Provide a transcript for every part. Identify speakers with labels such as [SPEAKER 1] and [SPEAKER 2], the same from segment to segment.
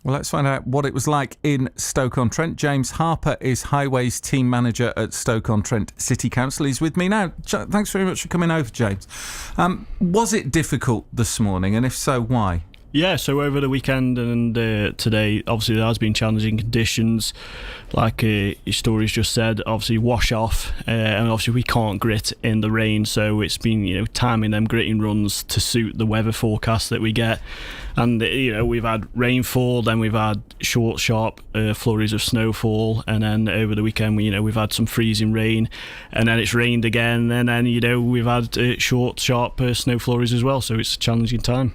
[SPEAKER 1] Well, let's find out what it was like in Stoke-on-Trent. James Harper is Highways Team Manager at Stoke-on-Trent City Council. He's with me now. Thanks very much for coming over, James. Was it difficult this morning, and if so, why?
[SPEAKER 2] Yeah, so over the weekend and today, obviously there has been challenging conditions, like your stories just said, obviously wash off, and obviously we can't grit in the rain, so it's been, timing them gritting runs to suit the weather forecast that we get. And, we've had rainfall, then we've had short, sharp flurries of snowfall, and then over the weekend, we've had some freezing rain, and then it's rained again, and then, we've had short, sharp snow flurries as well, so it's a challenging time.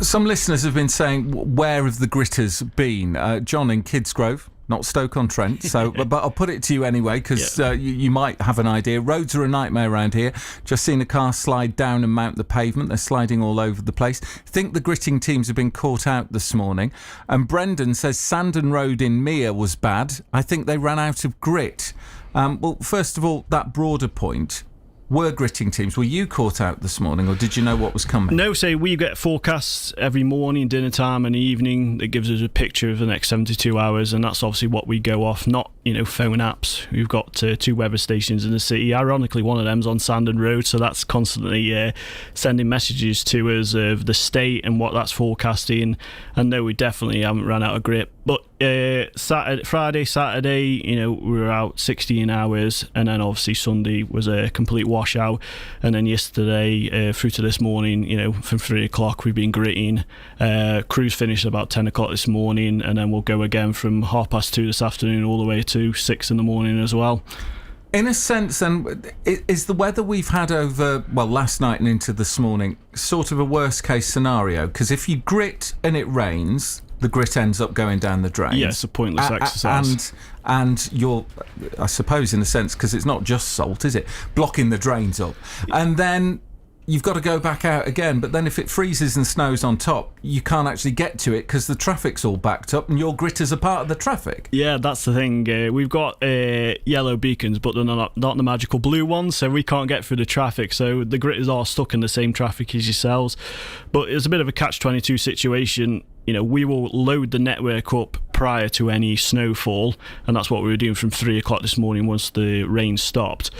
[SPEAKER 1] Some listeners have been saying, where have the gritters been? John in Kidsgrove, not Stoke-on-Trent, so but I'll put it to you anyway, because you might have an idea. Roads are a nightmare around here. Just seen a car slide down and mount the pavement. They're sliding all over the place. Think the gritting teams have been caught out this morning. And Brendan says Sandon Road in Mere was bad. I think they ran out of grit. Well, first of all, that broader point. Were gritting teams, were you caught out this morning, or did you know what was coming?
[SPEAKER 2] No, we get forecasts every morning, dinner time and evening that gives us a picture of the next 72 hours, and that's obviously what we go off, not phone apps. We've got two weather stations in the city. Ironically, one of them's on Sandon Road, so that's constantly sending messages to us of the state and what that's forecasting. And no, we definitely haven't run out of grit. But Friday, Saturday, we were out 16 hours, and then obviously Sunday was a complete washout. And then yesterday through to this morning, from 3 o'clock we've been gritting. Crews finished about 10 o'clock this morning, and then we'll go again from 2:30 this afternoon all the way to 6 in the morning as well.
[SPEAKER 1] In a sense, then, is the weather we've had over, last night and into this morning, sort of a worst case scenario? Because if you grit and it rains, the grit ends up going down the drain.
[SPEAKER 2] Yeah, it's a pointless exercise.
[SPEAKER 1] And you're, I suppose, in a sense, because it's not just salt, is it? Blocking the drains up. And then you've got to go back out again. But then if it freezes and snows on top, you can't actually get to it because the traffic's all backed up and your gritters are part of the traffic.
[SPEAKER 2] Yeah, that's the thing. We've got yellow beacons, but they're not the magical blue ones, so we can't get through the traffic. So the gritters are stuck in the same traffic as yourselves. But it's a bit of a catch-22 situation. We will load the network up prior to any snowfall, and that's what we were doing from 3 o'clock this morning once the rain stopped.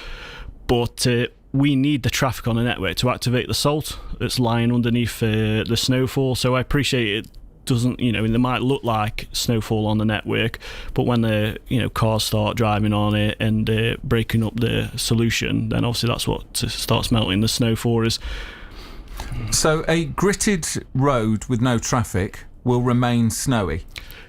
[SPEAKER 2] But we need the traffic on the network to activate the salt that's lying underneath the snowfall. So I appreciate it doesn't, there might look like snowfall on the network, but when the cars start driving on it and breaking up the solution, then obviously that's what starts melting the snow for us.
[SPEAKER 1] So a gritted road with no traffic will remain snowy?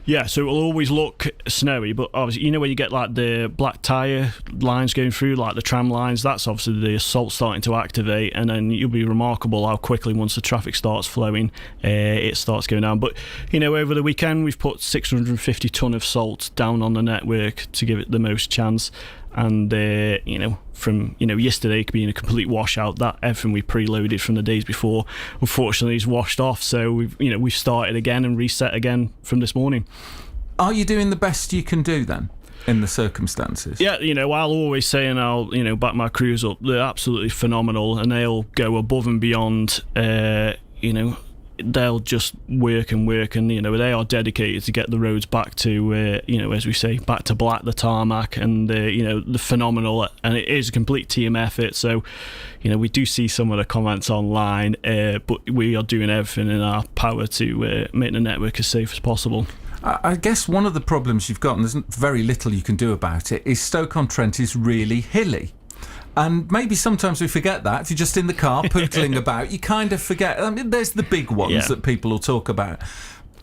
[SPEAKER 2] Yeah, so it will always look snowy, but obviously, where you get like the black tyre lines going through, like the tram lines, that's obviously the salt starting to activate, and then you'll be remarkable how quickly, once the traffic starts flowing, it starts going down. But, over the weekend, we've put 650 tonne of salt down on the network to give it the most chance. And, from, yesterday being a complete washout, that everything we preloaded from the days before, unfortunately, is washed off. So we've started again and reset again from this morning.
[SPEAKER 1] Are you doing the best you can do then, in the circumstances?
[SPEAKER 2] Yeah, I'll always say, and I'll, back my crews up, they're absolutely phenomenal, and they'll go above and beyond, they'll just work and they are dedicated to get the roads back to as we say, back to black, the tarmac, and the phenomenal, and it is a complete team effort. So we do see some of the comments online, but we are doing everything in our power to make the network as safe as possible.
[SPEAKER 1] I guess one of the problems you've got, and there's very little you can do about it, is Stoke-on-Trent is really hilly. And maybe sometimes we forget that. If you're just in the car pootling about, you kind of forget. I mean, there's the big ones that people will talk about.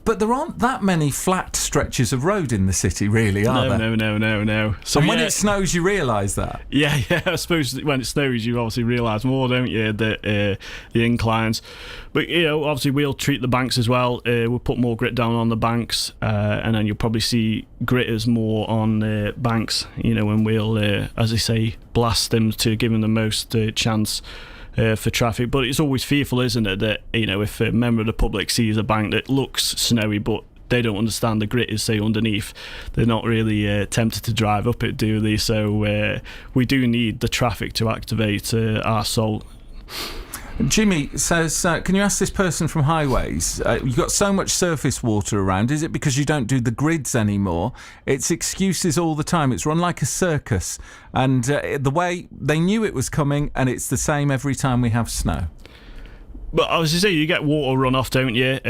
[SPEAKER 1] But there aren't that many flat stretches of road in the city, really, are there?
[SPEAKER 2] No.
[SPEAKER 1] So when it snows, you realise that?
[SPEAKER 2] Yeah, I suppose when it snows, you obviously realise more, don't you, the inclines. But, obviously we'll treat the banks as well. We'll put more grit down on the banks, and then you'll probably see gritters more on the banks, and we'll, as I say, blast them to give them the most chance for traffic. But it's always fearful, isn't it, that if a member of the public sees a bank that looks snowy but they don't understand the grit is, say, underneath, they're not really tempted to drive up it, do they? So we do need the traffic to activate our salt.
[SPEAKER 1] Jimmy says, can you ask this person from Highways, you've got so much surface water around, is it because you don't do the grids anymore? It's excuses all the time. It's run like a circus. And the way they knew it was coming, and it's the same every time we have snow.
[SPEAKER 2] But I was to say, you get water run off, don't you?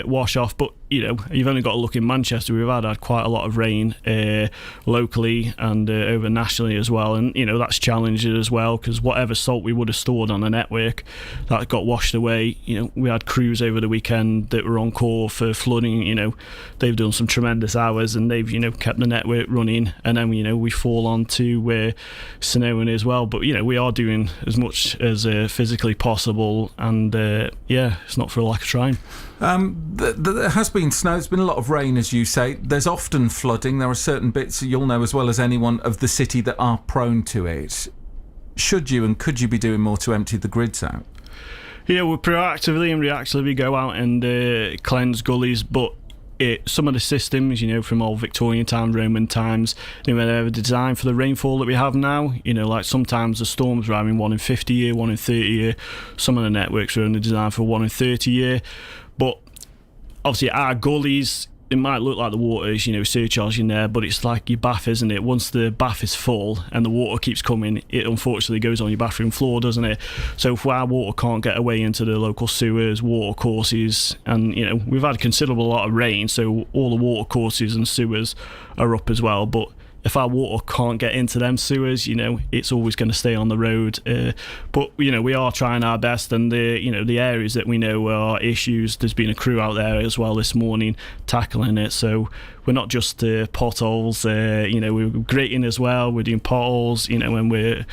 [SPEAKER 2] Wash off. But, you've only got to look in Manchester. We've had quite a lot of rain locally and over nationally as well. And, that's challenging as well, because whatever salt we would have stored on the network, that got washed away. We had crews over the weekend that were on call for flooding. They've done some tremendous hours and they've, kept the network running. And then, we fall on to snowing as well. But, we are doing as much as physically possible. And, it's not for a lack of trying.
[SPEAKER 1] There has been snow. There's been a lot of rain, as you say. There's often flooding. There are certain bits, you'll know as well as anyone, of the city that are prone to it. Should you and could you be doing more to empty the grids out?
[SPEAKER 2] Yeah, we proactively and reactively go out and cleanse gullies, but some of the systems, from old Victorian times, Roman times, they're designed for the rainfall that we have now. Like sometimes the storms are having 1 in 50 year, 1 in 30 year. Some of the networks are only designed for 1 in 30 year. But obviously our gullies, it might look like the water is, surcharging there, but it's like your bath, isn't it? Once the bath is full and the water keeps coming, it unfortunately goes on your bathroom floor, doesn't it? So if our water can't get away into the local sewers, water courses, and, we've had a considerable lot of rain, so all the water courses and sewers are up as well, but if our water can't get into them sewers, it's always going to stay on the road. But we are trying our best, and the areas that we know are issues, there's been a crew out there as well this morning tackling it. So we're not just potholes. We're grading as well. We're doing potholes. And we've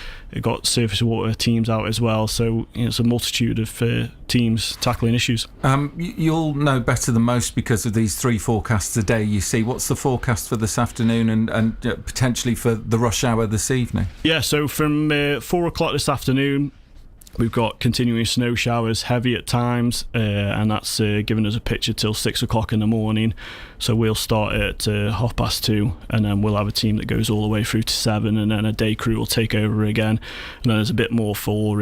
[SPEAKER 2] got surface water teams out as well. So it's a multitude of teams tackling issues.
[SPEAKER 1] You'll know better than most because of these 3 forecasts a day you see. What's the forecast for this afternoon and potentially for the rush hour this evening?
[SPEAKER 2] Yeah, so from 4 o'clock this afternoon, we've got continuing snow showers, heavy at times, and that's given us a picture till 6 o'clock in the morning. So we'll start at 2:30, and then we'll have a team that goes all the way through to 7, and then a day crew will take over again. And then there's a bit more for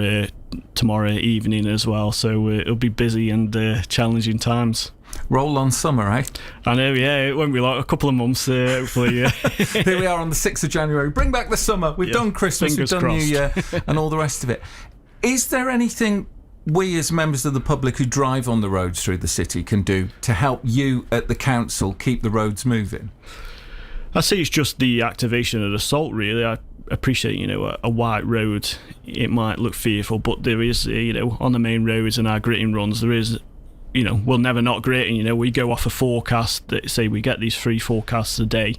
[SPEAKER 2] tomorrow evening as well. So it'll be busy and challenging times.
[SPEAKER 1] Roll on summer, eh?
[SPEAKER 2] I know, yeah. It won't be like a couple of months, hopefully. Yeah.
[SPEAKER 1] Here we are on the 6th of January. Bring back the summer. We've done Christmas, we've done New Year, and all the rest of it. Is there anything we as members of the public who drive on the roads through the city can do to help you at the council keep the roads moving?
[SPEAKER 2] I say it's just the activation of the salt, really. I appreciate, a white road, it might look fearful, but there is, on the main roads and our gritting runs, there is, we'll never not grit, and we go off a forecast that say we get these 3 forecasts a day,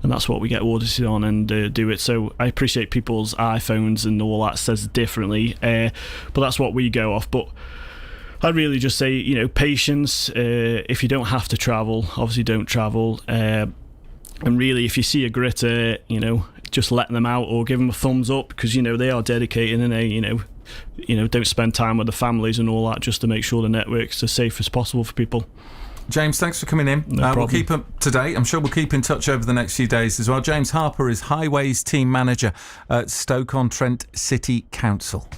[SPEAKER 2] and that's what we get audited on and do it. So I appreciate people's iPhones and all that says differently, but that's what we go off. But I really just say, patience. If you don't have to travel, obviously don't travel. And really, if you see a gritter, just let them out or give them a thumbs up, because they are dedicated and they don't spend time with the families and all that, just to make sure the network's as safe as possible for people.
[SPEAKER 1] James, thanks for coming in. We'll keep up to date. I'm sure we'll keep in touch over the next few days as well. James Harper is Highways Team Manager at Stoke-on-Trent City Council.